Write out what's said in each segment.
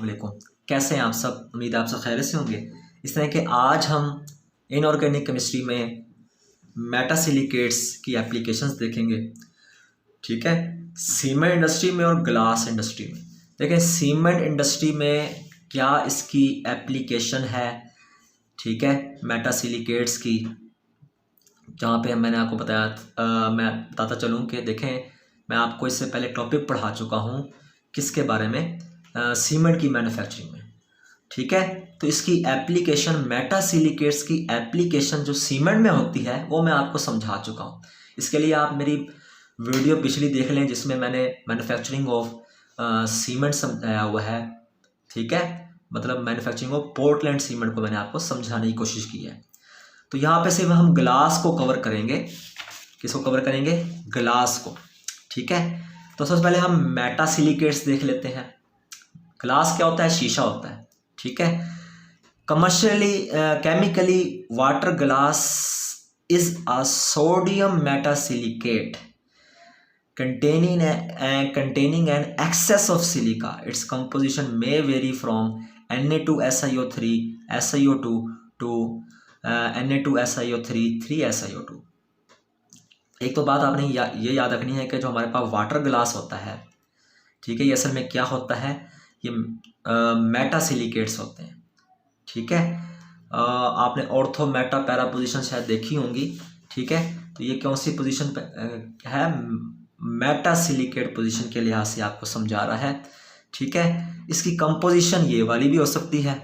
वालेकुम। कैसे हैं आप सब? उम्मीद है आप सब खैरियत से होंगे। इस तरह के आज हम इनऑर्गेनिक केमिस्ट्री में मेटासिलिकेट्स की एप्लीकेशंस देखेंगे। ठीक है, सीमेंट इंडस्ट्री में और ग्लास इंडस्ट्री में। देखें सीमेंट इंडस्ट्री में क्या इसकी एप्लीकेशन है, ठीक है, मेटासिलिकेट्स की, जहाँ पे मैंने आपको बताया मैं बताता चलूँ कि देखें मैं आपको इससे पहले टॉपिक पढ़ा चुका हूँ किसके बारे में, सीमेंट की मैन्युफैक्चरिंग में। ठीक है, तो इसकी एप्लीकेशन मेटासिलिकेट्स की एप्लीकेशन जो सीमेंट में होती है वो मैं आपको समझा चुका हूँ। इसके लिए आप मेरी वीडियो पिछली देख लें जिसमें मैंने मैन्युफैक्चरिंग ऑफ सीमेंट समझाया हुआ है। ठीक है, मतलब मैन्युफैक्चरिंग ऑफ पोर्टलैंड सीमेंट को मैंने आपको समझाने की कोशिश की है। तो यहाँ पे सिर्फ हम ग्लास को कवर करेंगे। किसको कवर करेंगे? ग्लास को। ठीक है, तो सबसे पहले हम मेटासिलिकेट्स देख लेते हैं। ग्लास क्या होता है? शीशा होता है। ठीक है, commercially chemically water glass is a sodium metasilicate containing an excess of silica. Its composition may vary from Na2SiO3 SiO2 to Na2SiO3 3SiO2। एक तो बात आपने ये याद रखनी है कि जो हमारे पास वाटर ग्लास होता है, ठीक है, ये असल में क्या होता है, ये मेटासिलिकेट्स होते हैं। ठीक है, आपने ऑर्थो मेटा पैरा पोजीशन शायद देखी होंगी। ठीक है, तो ये कौन सी पोजीशन है? मेटासिलिकेट पोजीशन के लिहाज से आपको समझा रहा है। ठीक है, इसकी कंपोजिशन ये वाली भी हो सकती है,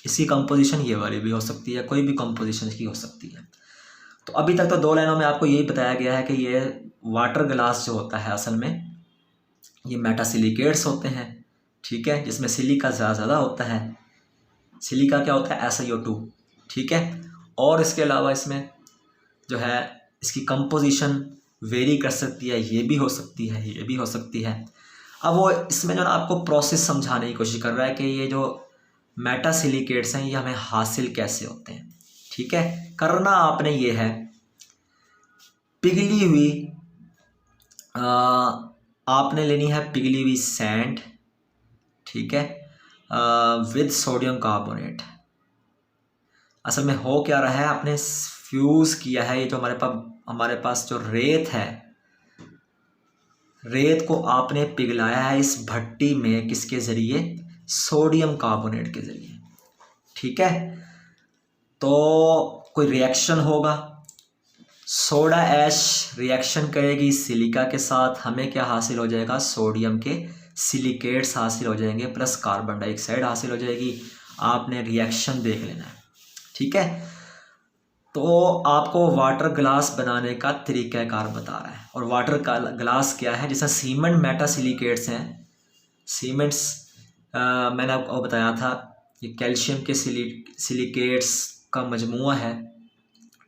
इसकी कंपोजिशन ये वाली भी हो सकती है, कोई भी कंपोजिशन इसकी हो सकती है। तो अभी तक तो दो लाइनों में आपको यही बताया गया है कि ये वाटर ग्लास जो होता है असल में ये मेटासिलिकेट्स होते हैं। ठीक है, जिसमें सिलिका ज़्यादा होता है। सिलिका क्या होता है? SiO2। ठीक है, और इसके अलावा इसमें जो है इसकी कंपोजिशन वेरी कर सकती है, ये भी हो सकती है, ये भी हो सकती है। अब वो इसमें जो ना आपको प्रोसेस समझाने की कोशिश कर रहा है कि ये जो मेटासिलिकेट्स हैं ये हमें हासिल कैसे होते हैं। ठीक है, करना आपने ये है, पिघली हुई आपने लेनी है पिघली हुई सैंड। ठीक है, विद सोडियम कार्बोनेट। असल में हो क्या रहा है, आपने फ्यूज़ किया है ये जो हमारे पास जो रेत है, रेत को आपने पिघलाया है इस भट्टी में, किसके ज़रिए? सोडियम कार्बोनेट के ज़रिए। ठीक है, तो कोई रिएक्शन होगा, सोडा ऐश रिएक्शन करेगी सिलिका के साथ, हमें क्या हासिल हो जाएगा? सोडियम के सिलिकेट्स हासिल हो जाएंगे प्लस कार्बन डाइऑक्साइड हासिल हो जाएगी। आपने रिएक्शन देख लेना है। ठीक है, तो आपको वाटर ग्लास बनाने का तरीक़ाकार बता रहा है। और वाटर ग्लास क्या है? जैसा सीमेंट मेटासिलिकेट्स हैं, सीमेंट्स मैंने आपको बताया था ये कैल्शियम के सिलिकेट्स का मजमूआ है।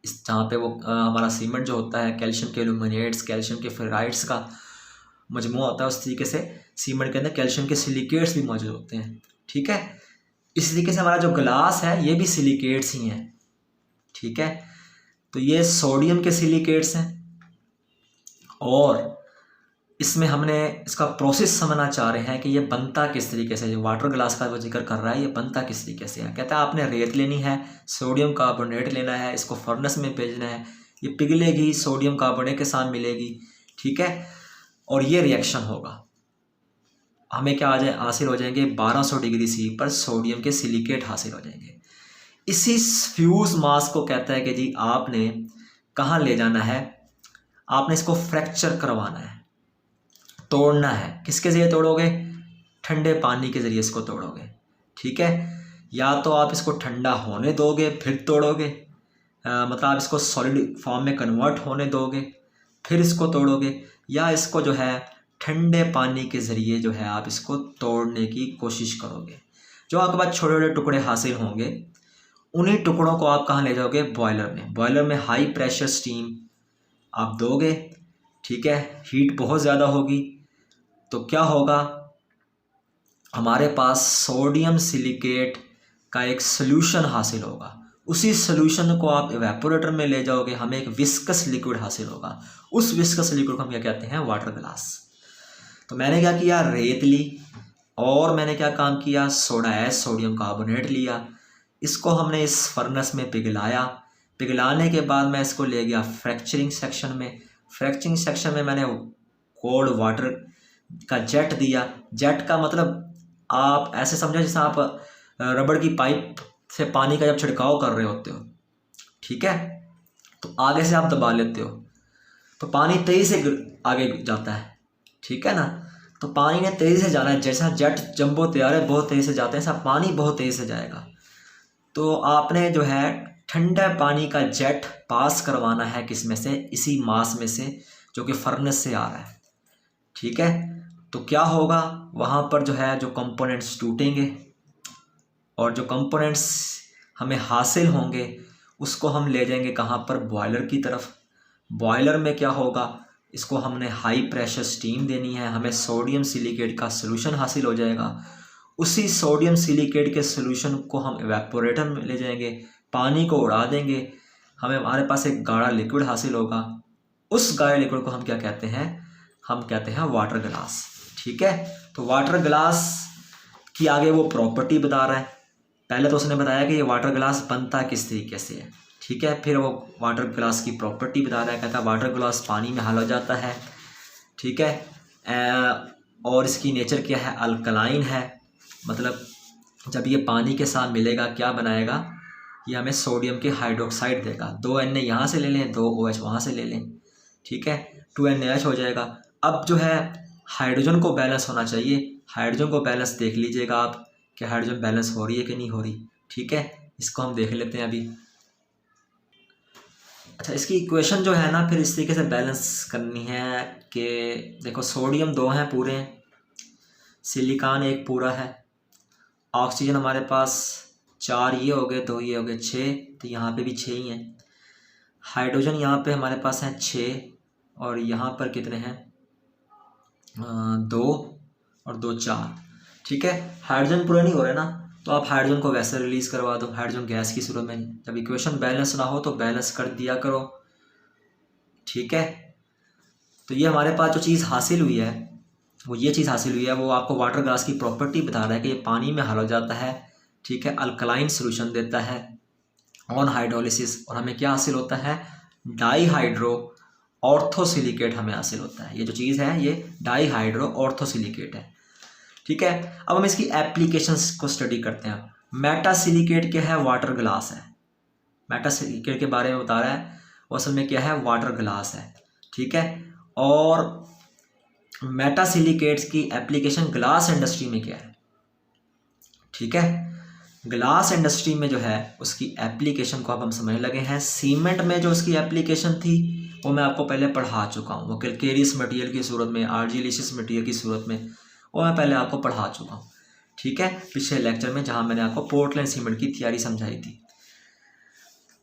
इस जहाँ पे वो हमारा सीमेंट जो होता है कैल्शियम के एल्यूमिनेट्स, कैल्शियम के फेराइड्स का मजमूआ होता है। उस तरीके से सीमेंट के अंदर कैल्शियम के सिलिकेट्स भी मौजूद होते हैं। ठीक है, इस तरीके से हमारा जो ग्लास है ये भी सिलिकेट्स ही हैं। ठीक है, तो ये सोडियम के सिलिकेट्स हैं और इसमें हमने इसका प्रोसेस समझना चाह रहे हैं कि ये बनता किस तरीके से। जो वाटर ग्लास का वो जिक्र कर रहा है ये बनता किस तरीके से है। कहता है आपने रेत लेनी है, सोडियम कार्बोनेट लेना है, इसको फर्नेस में भेजना है, ये पिघलेगी, सोडियम कार्बोनेट के साथ मिलेगी। ठीक है, और ये रिएक्शन होगा, हमें क्या हासिल हो जाएंगे? 1200 डिग्री सी पर सोडियम के सिलिकेट हासिल हो जाएंगे। इसी फ्यूज़ मास को कहता है कि जी आपने कहाँ ले जाना है? आपने इसको फ्रैक्चर करवाना है, तोड़ना है। किसके ज़रिए तोड़ोगे? ठंडे पानी के ज़रिए इसको तोड़ोगे। ठीक है, या तो आप इसको ठंडा होने दोगे फिर तोड़ोगे, मतलब आप इसको सॉलिड फॉर्म में कन्वर्ट होने दोगे फिर इसको तोड़ोगे, या इसको जो है ठंडे पानी के ज़रिए जो है आप इसको तोड़ने की कोशिश करोगे। जो आपके पास छोटे छोटे टुकड़े हासिल होंगे उन्हीं टुकड़ों को आप कहाँ ले जाओगे? बॉयलर में। बॉयलर में हाई प्रेशर स्टीम आप दोगे। ठीक है, हीट बहुत ज़्यादा होगी तो क्या होगा? हमारे पास सोडियम सिलिकेट का एक सॉल्यूशन हासिल होगा। उसी सॉल्यूशन को आप इवेपोरेटर में ले जाओगे, हमें एक विस्कस लिक्विड हासिल होगा। उस विस्कस लिक्विड को हम क्या कहते हैं? Water glass. तो मैंने क्या किया? रेत ली और मैंने क्या काम किया, सोडा एस सोडियम कार्बोनेट लिया, इसको हमने इस फर्नेस में पिघलाया। पिघलाने के बाद मैं इसको ले गया फ्रैक्चरिंग सेक्शन में। फ्रैक्चरिंग सेक्शन में मैंने कोल्ड वाटर का जेट दिया। जेट का मतलब आप ऐसे समझो जैसे आप रबड़ की पाइप से पानी का जब छिड़काव कर रहे होते हो, ठीक है, तो आगे से आप दबा लेते हो तो पानी तेज़ी से आगे जाता है, ठीक है ना। तो पानी ने तेज़ी से जाना है, जैसा जेट जंबो तैयार है बहुत तेज़ी से जाते हैं, सब पानी बहुत तेज़ी से जाएगा। तो आपने जो है ठंडा पानी का जेट पास करवाना है किस में से, इसी मास में से जो कि फर्नेस से आ रहा है, ठीक है। तो क्या होगा, वहाँ पर जो है जो कंपोनेंट्स टूटेंगे और जो कंपोनेंट्स हमें हासिल होंगे उसको हम ले जाएंगे कहाँ पर, बॉयलर की तरफ। बॉयलर में क्या होगा, इसको हमने हाई प्रेशर स्टीम देनी है, हमें सोडियम सिलिकेट का सॉल्यूशन हासिल हो जाएगा। उसी सोडियम सिलिकेट के सॉल्यूशन को हम इवेपोरेटर में ले जाएंगे, पानी को उड़ा देंगे, हमारे पास एक गाढ़ा लिक्विड हासिल होगा। उस गाढ़े लिक्विड को हम क्या कहते हैं, हम कहते हैं वाटर ग्लास, ठीक है। तो वाटर ग्लास की आगे वो प्रॉपर्टी बता रहा है। पहले तो उसने बताया कि ये वाटर ग्लास बनता किस तरीके से है, ठीक है। फिर वो वाटर ग्लास की प्रॉपर्टी बता रहा है, कहता है वाटर ग्लास पानी में हल हो जाता है, ठीक है। और इसकी नेचर क्या है, अल्कलाइन है, मतलब जब ये पानी के साथ मिलेगा क्या बनाएगा, ये हमें सोडियम के हाइड्रोक्साइड देगा। 2 Na यहाँ से ले लें, 2 OH वहाँ से ले लें, ठीक है, 2 NaH हो जाएगा। अब जो है हाइड्रोजन को बैलेंस होना चाहिए, हाइड्रोजन को बैलेंस देख लीजिएगा आप कि हाइड्रोजन बैलेंस हो रही है कि नहीं हो रही, ठीक है। इसको हम देख लेते हैं अभी। अच्छा, इसकी इक्वेशन जो है ना फिर इस तरीके से बैलेंस करनी है कि देखो सोडियम 2 हैं पूरे, सिलिकॉन 1 पूरा है, ऑक्सीजन हमारे पास 4 ये हो गए, 2 ये हो गए, 6, तो यहाँ पे भी 6 ही हैं। हाइड्रोजन यहाँ पे हमारे पास हैं 6 और यहाँ पर कितने हैं, 2 और 2 4, ठीक है। हाइड्रोजन पूरे नहीं हो रहे ना, तो आप हाइड्रोजन को वैसे रिलीज करवा दो, हाइड्रोजन गैस की सूरत में। जब इक्वेशन बैलेंस ना हो तो बैलेंस कर दिया करो, ठीक है। तो ये हमारे पास जो चीज़ हासिल हुई है वो ये चीज़ हासिल हुई है, वो आपको वाटर ग्लास की प्रॉपर्टी बता रहा है कि ये पानी में हल हो जाता है, ठीक है, अल्कलाइन सोल्यूशन देता है ऑन हाइड्रोलिसिस। और हमें क्या हासिल होता है, डाईहाइड्रो ऑर्थोसिलिकेट हमें हासिल होता है। ये जो चीज़ है ये डाईहाइड्रो ऑर्थोसिलिकेट है, ठीक है। अब हम इसकी एप्लीकेशंस को स्टडी करते हैं। मेटासिलिकेट क्या है, वाटर ग्लास है। मेटासिलिकेट के बारे में बता रहा है, वो असल में क्या है, वाटर ग्लास है, ठीक है। और मेटासिलिकेट्स की एप्लीकेशन ग्लास इंडस्ट्री में क्या है, ठीक है। ग्लास इंडस्ट्री में जो है उसकी एप्लीकेशन को अब हम समझने लगे हैं। सीमेंट में जो उसकी एप्लीकेशन थी वो मैं आपको पहले पढ़ा चुका हूँ, वो कैल्केरियस मटेरियल की सूरत में, आर्जिलिशियस मटेरियल की सूरत में, वो मैं पहले आपको पढ़ा चुका हूँ, ठीक है, पिछले लेक्चर में, जहाँ मैंने आपको पोर्टलैंड सीमेंट की थियरी समझाई थी।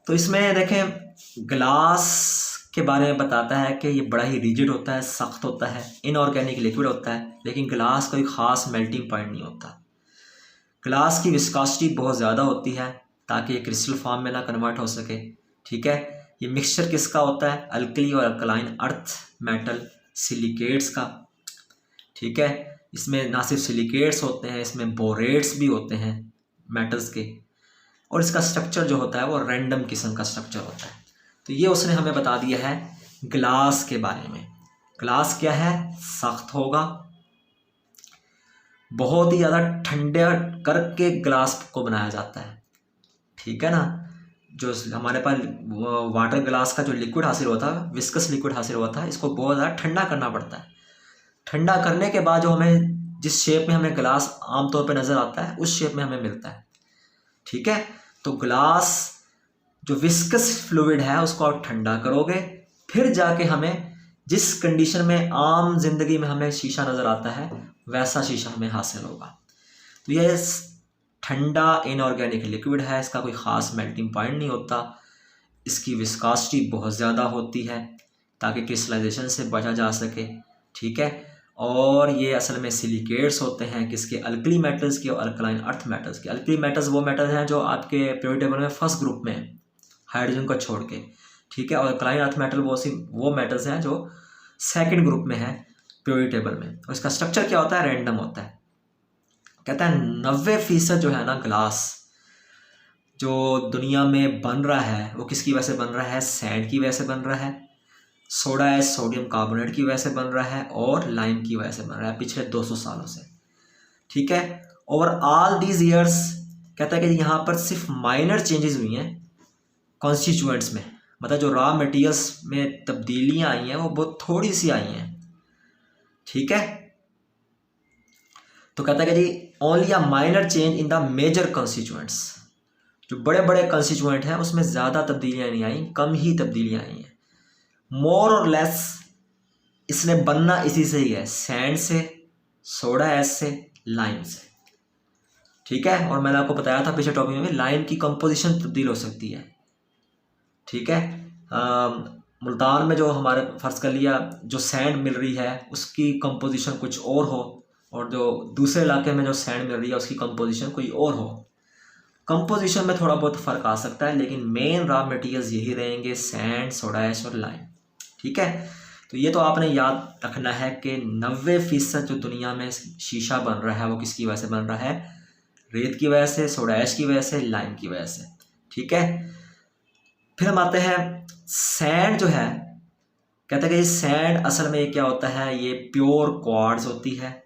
तो इसमें देखें ग्लास के बारे में बताता है कि ये बड़ा ही रिजिड होता है, सख्त होता है, इनऑर्गेनिक लिक्विड होता है, लेकिन ग्लास कोई ख़ास मेल्टिंग पॉइंट नहीं होता। ग्लास की विस्कोसिटी बहुत ज़्यादा होती है ताकि ये क्रिस्टल फॉर्म में ना कन्वर्ट हो सके, ठीक है। ये मिक्सचर किसका होता है, अल्कली और अल्कलाइन अर्थ मेटल सिलिकेट्स का, ठीक है। इसमें ना सिर्फ सिलिकेट्स होते हैं, इसमें बोरेट्स भी होते हैं मेटल्स के, और इसका स्ट्रक्चर जो होता है वो रैंडम किस्म का स्ट्रक्चर होता है। तो ये उसने हमें बता दिया है ग्लास के बारे में। ग्लास क्या है, सख्त होगा, बहुत ही ज़्यादा ठंडा करके ग्लास को बनाया जाता है, ठीक है ना। जो हमारे पास वाटर ग्लास का जो लिक्विड हासिल होता है, विस्कस लिक्विड हासिल होता है, इसको बहुत ज़्यादा ठंडा करना पड़ता है। ठंडा करने के बाद जो हमें जिस शेप में हमें ग्लास आमतौर पर नज़र आता है उस शेप में हमें मिलता है, ठीक है। तो ग्लास जो विस्कस फ्लूइड है उसको आप ठंडा करोगे, फिर जाके हमें जिस कंडीशन में आम जिंदगी में हमें शीशा नज़र आता है वैसा शीशा हमें हासिल होगा। तो ये ठंडा इनऑर्गेनिक लिक्विड है, इसका कोई ख़ास मेल्टिंग पॉइंट नहीं होता, इसकी विस्कोसिटी बहुत ज़्यादा होती है ताकि क्रिस्टलाइजेशन से बचा जा सके, ठीक है। और ये असल में सिलिकेट्स होते हैं किसके, अल्कली मेटल्स के और अल्कलाइन अर्थ मेटल्स के। अल्कली मेटल्स वो मेटल्स हैं जो आपके पीरियोडिक टेबल में फर्स्ट ग्रुप में है, हाइड्रोजन को छोड़ के, ठीक है। और अल्कलाइन अर्थ मेटल वो मेटल्स हैं जो सेकंड ग्रुप में है पीरियोडिक टेबल में। और इसका स्ट्रक्चर क्या होता है, रैंडम होता है, कहता है 90% जो है ना ग्लास जो दुनिया में बन रहा है वो किसकी वजह से बन रहा है? सैंड की वजह से बन रहा है, सोडा एश सोडियम कार्बोनेट की वजह से बन रहा है, और लाइम की वजह से बन रहा है पिछले 200 सालों से। ठीक है, ओवर ऑल दीज ईयर्स कहता है कि यहाँ पर सिर्फ माइनर चेंजेस हुई हैं कॉन्स्टिट्यूएंट्स में, मतलब जो रॉ मटेरियल्स में तब्दीलियाँ आई हैं वो बहुत थोड़ी सी आई हैं। ठीक है, तो कहता है कि जी only a minor change in the major constituents, जो बड़े बड़े कॉन्स्टिट्यूएंट हैं उसमें ज़्यादा तब्दीलियाँ नहीं आई, कम ही तब्दीलियाँ आई हैं। मोर और लेस इसने बनना इसी से ही है, सैंड से, सोडा एश से, लाइम से। ठीक है, और मैंने आपको बताया था पिछले टॉपिक में लाइम की कंपोजिशन तब्दील हो सकती है। ठीक है, मुल्तान में जो हमारे फ़र्ज़ कर लिया जो सैंड मिल रही है उसकी कंपोजिशन कुछ और हो, और जो दूसरे इलाके में जो सैंड मिल रही है उसकी कंपोजिशन कोई और हो। कंपोजिशन में थोड़ा बहुत फ़र्क आ सकता है, लेकिन मेन रॉ मटेरियल्स यही रहेंगे, सैंड, सोडा एश और लाइम। ठीक है, तो ये तो आपने याद रखना है कि 90% जो दुनिया में शीशा बन रहा है वो किसकी वजह से बन रहा है? रेत की वजह से, सोडा ऐश की वजह से, लाइम की वजह से। ठीक है, फिर हम आते हैं सैंड जो है, कहते हैं कि सैंड असल में क्या होता है? ये प्योर क्वार्ट्ज होती है,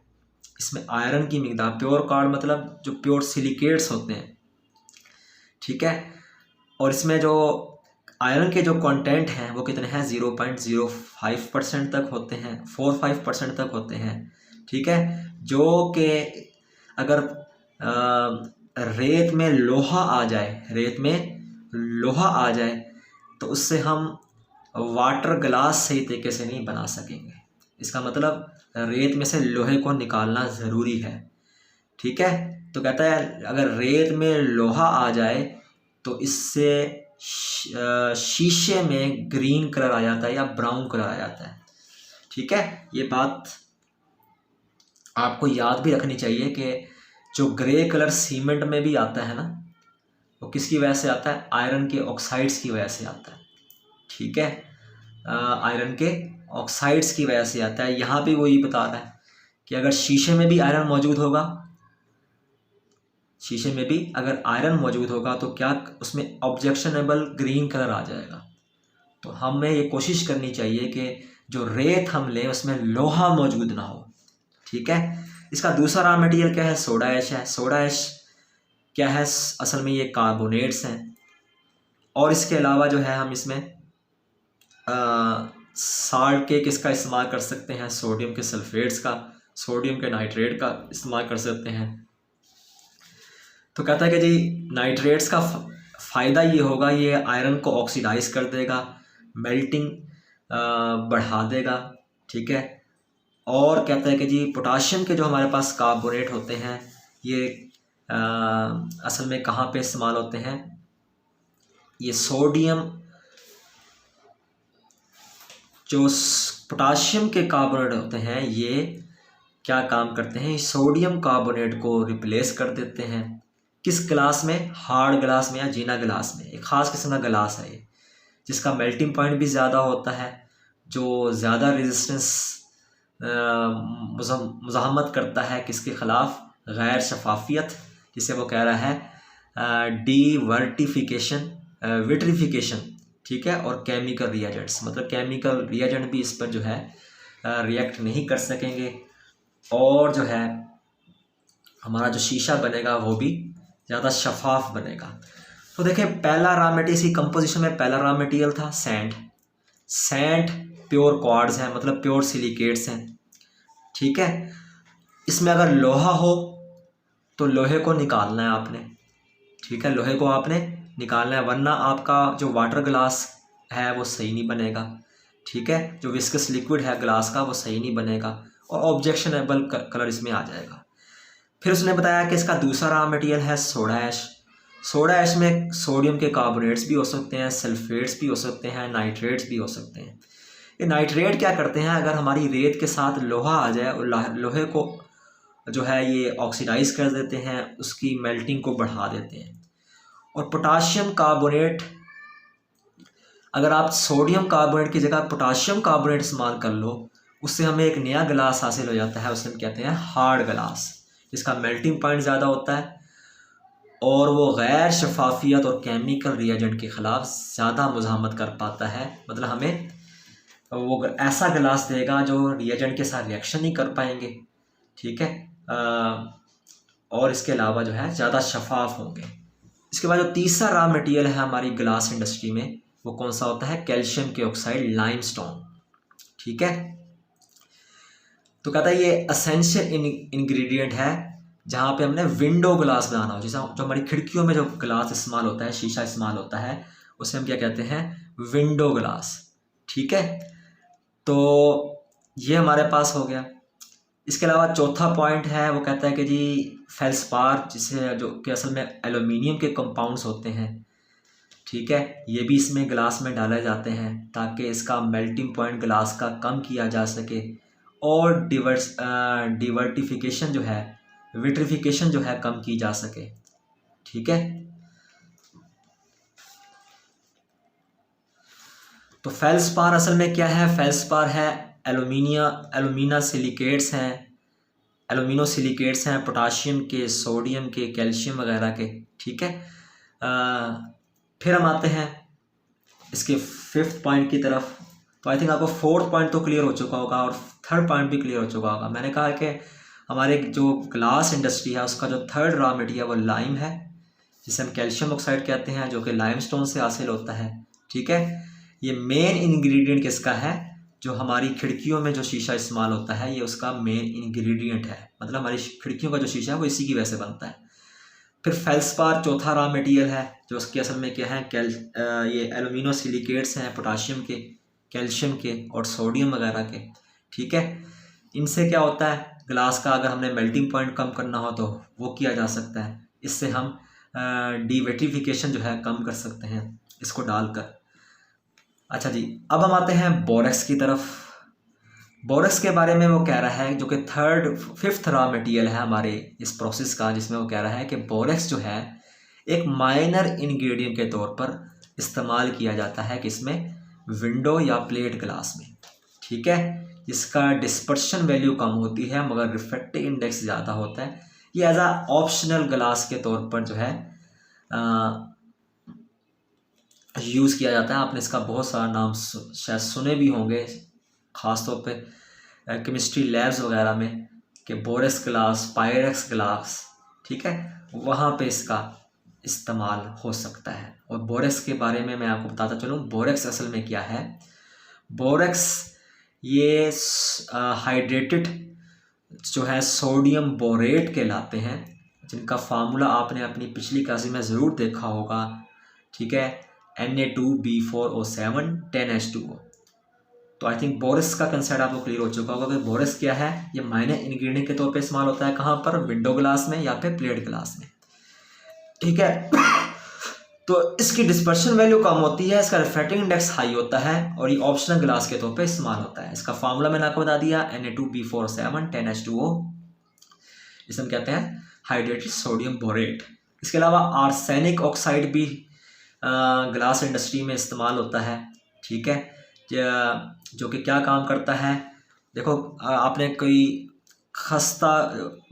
इसमें आयरन की मिकदार, प्योर क्वार्ट्ज मतलब जो प्योर सिलिकेट्स होते हैं। ठीक है, और इसमें जो आयरन के जो कंटेंट हैं वो कितने हैं? 0.05% तक होते हैं, 45% तक होते हैं। ठीक है, जो कि अगर रेत में लोहा आ जाए, रेत में लोहा आ जाए तो उससे हम वाटर ग्लास सही तरीके से नहीं बना सकेंगे। इसका मतलब रेत में से लोहे को निकालना ज़रूरी है। ठीक है, तो कहता है अगर रेत में लोहा आ जाए तो इससे शीशे में ग्रीन कलर आ जाता है या ब्राउन कलर आ जाता है। ठीक है, ये बात आपको याद भी रखनी चाहिए कि जो ग्रे कलर सीमेंट में भी आता है ना, वो किसकी वजह से आता है? आयरन के ऑक्साइड्स की वजह से आता है। ठीक है, आयरन के ऑक्साइड्स की वजह से आता है। यहाँ भी वो ये बता रहा है कि अगर शीशे में भी आयरन मौजूद होगा, शीशे में भी अगर आयरन मौजूद होगा तो क्या उसमें ऑब्जेक्शनेबल ग्रीन कलर आ जाएगा। तो हमें ये कोशिश करनी चाहिए कि जो रेत हम लें उसमें लोहा मौजूद ना हो। ठीक है, इसका दूसरा रॉ मटेरियल क्या है? सोडा ऐश है। सोडा ऐश क्या है? असल में ये कार्बोनेट्स हैं, और इसके अलावा जो है हम इसमें साल्ट के किसका इस्तेमाल कर सकते हैं? सोडियम के सल्फेट्स का, सोडियम के नाइट्रेट का इस्तेमाल कर सकते हैं। तो कहता है कि जी नाइट्रेट्स का फ़ायदा ये होगा, ये आयरन को ऑक्सीडाइज कर देगा, मेल्टिंग बढ़ा देगा। ठीक है, और कहता है कि जी पोटाशियम के जो हमारे पास कार्बोनेट होते हैं ये असल में कहाँ पे इस्तेमाल होते हैं? ये सोडियम, जो पोटाशियम के कार्बोनेट होते हैं ये क्या काम करते हैं? सोडियम कार्बोनेट को रिप्लेस कर देते हैं। किस ग्लास में? हार्ड ग्लास में या जीना ग्लास में। एक ख़ास किस्म का ग्लास है ये, जिसका मेल्टिंग पॉइंट भी ज़्यादा होता है, जो ज़्यादा रेजिस्टेंस मुज़ाहमत करता है किसके ख़िलाफ़? गैर शफाफियत, जिसे वो कह रहा है डीवर्टिफिकेशन, विट्रिफिकेशन। ठीक है, और केमिकल रिएजेंट्स, मतलब केमिकल रिएजेंट भी इस पर जो है रिएक्ट नहीं कर सकेंगे, और जो है हमारा जो शीशा बनेगा वो भी ज़्यादा शफाफ बनेगा। तो देखें, पहला रॉ मटेरियल, इसकी कंपोजिशन में पहला रॉ मटेरियल था सैंड। सैंड प्योर क्वार्ट्ज है, मतलब प्योर सिलिकेट्स हैं। ठीक है, इसमें अगर लोहा हो तो लोहे को निकालना है आपने। ठीक है, लोहे को आपने निकालना है, वरना आपका जो वाटर ग्लास है वो सही नहीं बनेगा। ठीक है, जो विस्कस लिक्विड है ग्लास का वो सही नहीं बनेगा, और ऑब्जेक्शनेबल कलर इसमें आ जाएगा। फिर उसने बताया कि इसका दूसरा रॉ मटेरियल है सोडा ऐश। सोडा ऐश में सोडियम के कार्बोनेट्स भी हो सकते हैं, सल्फेट्स भी हो सकते हैं, नाइट्रेट्स भी हो सकते हैं। ये नाइट्रेट क्या करते हैं? अगर हमारी रेत के साथ लोहा आ जाए और लोहे को जो है ये ऑक्सीडाइज कर देते हैं, उसकी मेल्टिंग को बढ़ा देते हैं। और पोटाशियम कार्बोनेट, अगर आप सोडियम कार्बोनेट की जगह पोटाशियम कार्बोनेट इस्तेमाल कर लो, उससे हमें एक नया गिलास हासिल हो जाता है, उसे हम कहते हैं हार्ड गिलास। जिसका मेल्टिंग पॉइंट ज़्यादा होता है और वो गैर शफाफियत और केमिकल रिएजेंट के ख़िलाफ़ ज़्यादा मुज़ाहमत कर पाता है। मतलब हमें वो ऐसा गिलास देगा जो रिएजेंट के साथ रिएक्शन नहीं कर पाएंगे, ठीक है, और इसके अलावा जो है ज़्यादा शफाफ होंगे। इसके बाद जो तीसरा रॉ मटेरियल है हमारी ग्लास इंडस्ट्री में, वो कौन सा होता है? कैल्शियम के ऑक्साइड, लाइमस्टोन, ठीक है। तो कहता है ये असेंशियल इंग्रेडिएंट है जहाँ पे हमने विंडो ग्लास बनाना हो, जैसे जो हमारी खिड़कियों में जो ग्लास इस्तेमाल होता है, शीशा इस्तेमाल होता है, उसे हम क्या कहते हैं? विंडो ग्लास, ठीक है। तो ये हमारे पास हो गया। इसके अलावा चौथा पॉइंट है वो कहता है कि जी फेल्सपार, जिसे जो कि असल में एल्युमिनियम के कंपाउंड्स होते हैं, ठीक है, ये भी इसमें ग्लास में डाले जाते हैं ताकि इसका मेल्टिंग पॉइंट ग्लास का कम किया जा सके और डिवर्टिफिकेशन जो है, विट्रिफिकेशन जो है, कम की जा सके, ठीक है। तो फेल्सपार असल में क्या है? फेल्सपार है एल्यूमिना सिलिकेट्स हैं, एल्यूमिनो सिलिकेट्स हैं, पोटाशियम के, सोडियम के, कैल्शियम वगैरह के, ठीक है। फिर हम आते हैं इसके फिफ्थ पॉइंट की तरफ। तो आई थिंक आपको फोर्थ पॉइंट तो क्लियर हो चुका होगा और थर्ड पॉइंट भी क्लियर हो चुका होगा। मैंने कहा कि हमारे जो ग्लास इंडस्ट्री है उसका जो थर्ड रॉ मटेरियल वो लाइम है, जिसे हम कैल्शियम ऑक्साइड कहते हैं, जो कि लाइमस्टोन से हासिल होता है, ठीक है। ये मेन इंग्रेडिएंट किसका है? जो हमारी खिड़कियों में जो शीशा इस्तेमाल होता है, ये उसका मेन इंग्रेडिएंट है। मतलब हमारी खिड़कियों का जो शीशा है वो इसी की वजह से बनता है। फिर फेल्सपार चौथा रॉ मटेरियल है, जो उसके असल में क्या है? ये एल्यूमिनो सिलिकेट्स हैं, पोटाशियम के, कैल्शियम के और सोडियम वगैरह के, ठीक है। इनसे क्या होता है? ग्लास का अगर हमने मेल्टिंग पॉइंट कम करना हो तो वो किया जा सकता है। इससे हम डिविट्रिफिकेशन जो है कम कर सकते हैं इसको डालकर। अच्छा जी, अब हम आते हैं बोरेक्स की तरफ। बोरेक्स के बारे में वो कह रहा है, जो कि फिफ्थ रॉ मटेरियल है हमारे इस प्रोसेस का, जिसमें वो कह रहा है कि बोरेक्स जो है एक माइनर इंग्रेडिएंट के तौर पर इस्तेमाल किया जाता है किसमें? विंडो या प्लेट ग्लास में, ठीक है। इसका डिस्पर्शन वैल्यू कम होती है मगर रिफ्रैक्टिव इंडेक्स ज़्यादा होता है। ये एज आ ऑप्शनल ग्लास के तौर पर जो है यूज़ किया जाता है। आपने इसका बहुत सारा नाम शायद सुने भी होंगे, ख़ास तौर पे केमिस्ट्री लैब्स वगैरह में, कि बोरेक्स ग्लास, पायरेक्स ग्लास, ठीक है, वहाँ पे इसका इस्तेमाल हो सकता है। और बोरेक्स के बारे में मैं आपको बताता चलूँ, बोरेक्स असल में क्या है? बोरेक्स ये हाइड्रेटेड जो है सोडियम बोरेट कहलाते हैं, जिनका फार्मूला आपने अपनी पिछली क्लास में ज़रूर देखा होगा, ठीक है, Na2B4O7 10H2O। तो आई थिंक बोरेक्स का कंसेप्ट आपको क्लियर हो चुका होगा कि बोरेक्स क्या है। ये माइनर इंग्रेडिएंट के तौर पे इस्तेमाल होता है कहाँ पर? विंडो ग्लास में या फिर प्लेट ग्लास में, ठीक है। तो इसकी डिस्पर्शन वैल्यू कम होती है, इसका रिफ्रैक्टिव इंडेक्स हाई होता है और ये ऑप्शनल ग्लास के तौर पे इस्तेमाल होता है। इसका फार्मूला मैंने आपको बता दिया, Na2B4O7 10H2O। इसे हम कहते हैं हाइड्रेटेड सोडियम बोरेट। इसके अलावा आर्सेनिक ऑक्साइड भी ग्लास इंडस्ट्री में इस्तेमाल होता है, ठीक है, जो कि क्या काम करता है? देखो, आपने कोई खस्ता,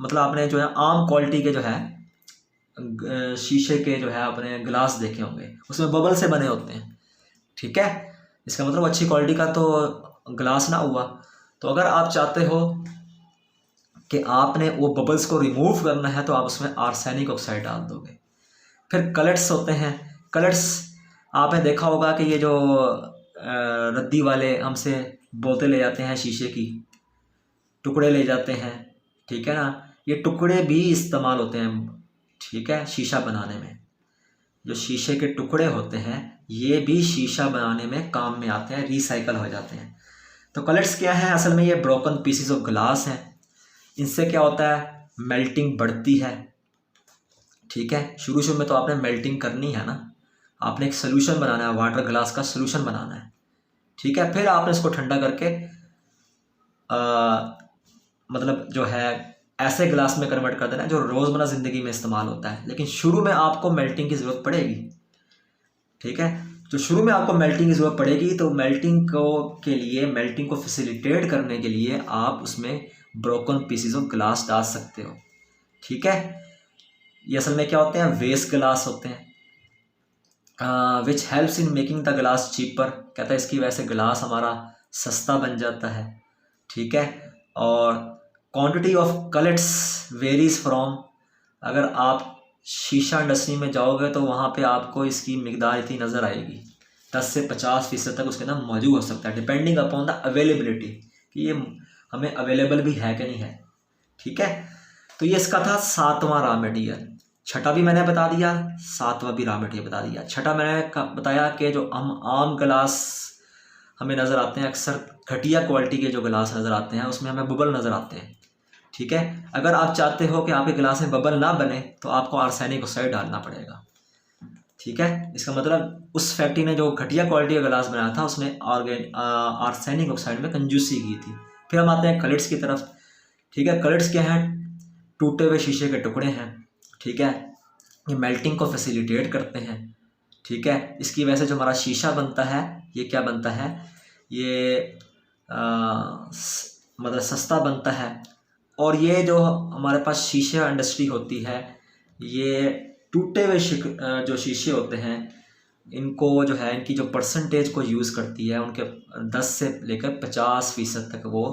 मतलब आपने जो है आम क्वालिटी के जो है शीशे के जो है अपने ग्लास देखे होंगे, उसमें बबल से बने होते हैं, ठीक है। इसका मतलब अच्छी क्वालिटी का तो ग्लास ना हुआ। तो अगर आप चाहते हो कि आपने वो बबल्स को रिमूव करना है तो आप उसमें आर्सेनिक ऑक्साइड डाल दोगे। फिर कलर्स होते हैं। कलर्स आपने देखा होगा कि ये जो रद्दी वाले हमसे बोतलें ले जाते हैं, शीशे की टुकड़े ले जाते हैं, ठीक है ना, ये टुकड़े भी इस्तेमाल होते हैं, ठीक है, शीशा बनाने में। जो शीशे के टुकड़े होते हैं ये भी शीशा बनाने में काम में आते हैं, रिसाइकल हो जाते हैं। तो कलर्स क्या है? असल में ये ब्रोकन पीसीज ऑफ ग्लास हैं। इनसे क्या होता है? मेल्टिंग बढ़ती है, ठीक है। शुरू में तो आपने मेल्टिंग करनी है ना, आपने एक सोल्यूशन बनाना है, वाटर ग्लास का सोल्यूशन बनाना है, ठीक है। फिर आपने इसको ठंडा करके मतलब जो है ऐसे ग्लास में कन्वर्ट कर देना है जो रोज़मर्रा ज़िंदगी में इस्तेमाल होता है। लेकिन शुरू में आपको मेल्टिंग की ज़रूरत पड़ेगी, ठीक है। जो शुरू में आपको मेल्टिंग की ज़रूरत पड़ेगी तो मेल्टिंग को फैसिलिटेट करने के लिए आप उसमें ब्रोकन पीसेस ऑफ ग्लास डाल सकते हो, ठीक है। ये असल में क्या होते हैं, वेस्ट ग्लास होते हैं। Which helps in making the glass cheaper, कहता है इसकी वजह से ग्लास हमारा सस्ता बन जाता है। ठीक है। और क्वांटिटी ऑफ कलेट्स वेरीज फ्रॉम, अगर आप शीशा इंडस्ट्री में जाओगे तो वहाँ पे आपको इसकी मिकदार इतनी नज़र आएगी, 10 से 50% तक उसके अंदर मौजूद हो सकता है, डिपेंडिंग अपॉन द अवेलेबिलिटी, कि ये हमें अवेलेबल भी है कि नहीं है। ठीक है। तो ये इसका था 7वां रॉ मटेरियल। छठा भी मैंने बता दिया, 7वां भी रॉ मटेरियल बता दिया। छठा मैंने बताया कि जो हम आम गिलास हमें नज़र आते हैं, अक्सर घटिया क्वालिटी के जो गिलास नज़र आते हैं उसमें हमें बबल नज़र आते हैं। ठीक है। अगर आप चाहते हो कि आपके गिलास में बबल ना बने तो आपको आर्सेनिक ऑक्साइड डालना पड़ेगा। ठीक है। इसका मतलब उस फैक्ट्री ने जो घटिया क्वालिटी का गिलास बनाया था उसने आर्सेनिक ऑक्साइड में कंजूसी की थी। फिर हम आते हैं कलट्स की तरफ। ठीक है। कलट्स क्या हैं, टूटे हुए शीशे के टुकड़े हैं। ठीक है। ये मेल्टिंग को फैसिलिटेट करते हैं। ठीक है। इसकी वजह से जो हमारा शीशा बनता है ये क्या बनता है, ये मतलब सस्ता बनता है। और ये जो हमारे पास शीशा इंडस्ट्री होती है, ये टूटे हुए जो शीशे होते हैं इनको जो है, इनकी जो परसेंटेज को यूज़ करती है, उनके 10 से लेकर 50% तक वो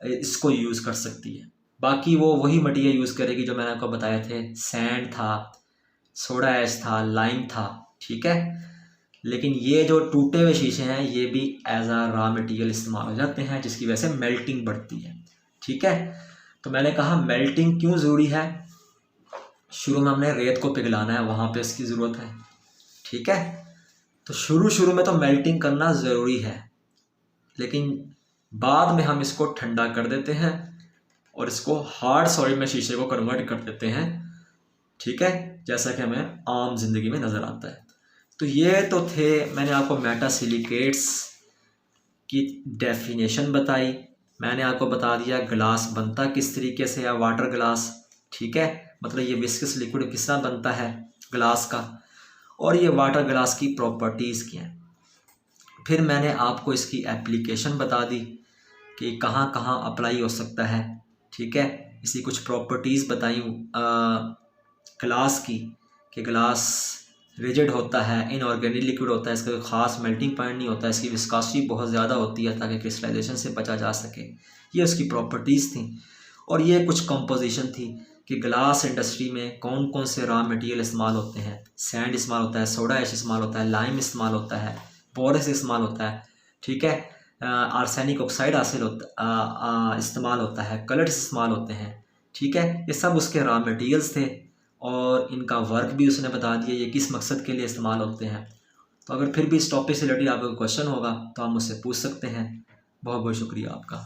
इसको यूज़ कर सकती है। बाकी वो वही मटेरियल यूज़ करेगी जो मैंने आपको बताए थे, सैंड था, सोडा ऐश था, लाइम था। ठीक है। लेकिन ये जो टूटे हुए शीशे हैं ये भी एज आ रॉ मटेरियल इस्तेमाल हो जाते हैं, जिसकी वजह से मेल्टिंग बढ़ती है। ठीक है। तो मैंने कहा मेल्टिंग क्यों ज़रूरी है, शुरू में हमने रेत को पिघलाना है, वहाँ पे इसकी ज़रूरत है। ठीक है। तो शुरू में तो मेल्टिंग करना ज़रूरी है, लेकिन बाद में हम इसको ठंडा कर देते हैं और इसको हार्ड सॉलिड में शीशे को कन्वर्ट कर देते हैं। ठीक है। जैसा कि हमें आम जिंदगी में नज़र आता है। तो ये तो थे, मैंने आपको मेटासिलिकेट्स की डेफिनेशन बताई, मैंने आपको बता दिया ग्लास बनता किस तरीके से है, वाटर ग्लास। ठीक है। मतलब ये विस्कस लिक्विड किस तरह बनता है ग्लास का, और ये वाटर ग्लास की प्रॉपर्टीज़ क्या हैं। फिर मैंने आपको इसकी एप्लीकेशन बता दी कि कहाँ कहाँ अप्लाई हो सकता है। ठीक है। इसी कुछ प्रॉपर्टीज़ बताई ग्लास की, कि ग्लास रिजिड होता है, इनऑर्गेनिक लिक्विड होता है, इसका कोई ख़ास मेल्टिंग पॉइंट नहीं होता है, इसकी विस्कोसिटी बहुत ज़्यादा होती है ताकि क्रिस्टलाइजेशन से बचा जा सके। ये उसकी प्रॉपर्टीज़ थी। और ये कुछ कंपोजिशन थी कि ग्लास इंडस्ट्री में कौन कौन से रॉ मटेरियल इस्तेमाल होते हैं। सैंड इस्तेमाल होता है, सोडा ऐश इस्तेमाल होता है, लाइम इस्तेमाल होता है, बोरस इस्तेमाल होता है। ठीक है। आर्सेनिक ऑक्साइड इस्तेमाल होता है, कलर्स इस्तेमाल होते हैं। ठीक है। ये सब उसके रॉ मटेरियल्स थे और इनका वर्क भी उसने बता दिया, ये किस मकसद के लिए इस्तेमाल होते हैं। तो अगर फिर भी इस टॉपिक से रिलेटेड आपका क्वेश्चन होगा तो आप मुझसे पूछ सकते हैं। बहुत बहुत शुक्रिया आपका।